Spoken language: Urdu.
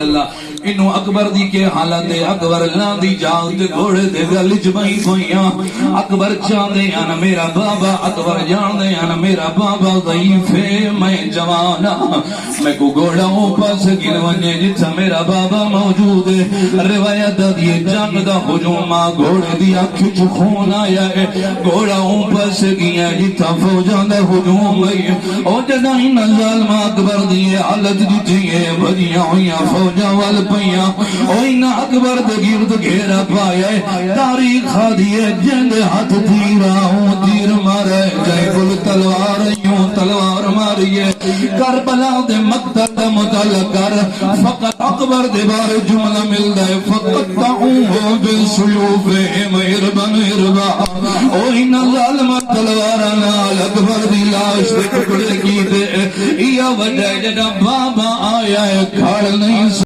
اللہ انہوں اکبر دی کے حالت اکبر اللہ دی جاگ تے گھوڑے تے گلچ بھائی کوئیاں اکبر چاندے آنا میرا بابا اکبر جاندے آنا میرا بابا ضعیف ہے میں جوانا میں کو گھوڑا ہوں پاس گن ونجے جتا میرا بابا موجود ہے روایت دیئے جنگ دا حجومہ گھوڑے دی آنکھ خون آیا ہے گھوڑا ہوں پاس گیا جتا فوجان دا حجوم گئی او جدائن ظالم اکبر دیئے حالت دیئے بھجیاں ہویاں فوجا وال پیاں اوئینا اکبر دے گرد گھیرا پایا ہے تاریخ دیئے جند ہاتھ تیرا ہوں تیر مارے جائے گل تلوار یوں تلوار ماریے کربلا دے مقتل متعلق کر فقط اکبر دے بار جملہ مل دے فقط تعوہ بالسیوف مہربان اربا اوئینا ظالم تلوارنا اکبر دی لاش دے ٹکڑے کی دے یا وجہ جڑا بابا آیا ہے کھڑ نہیں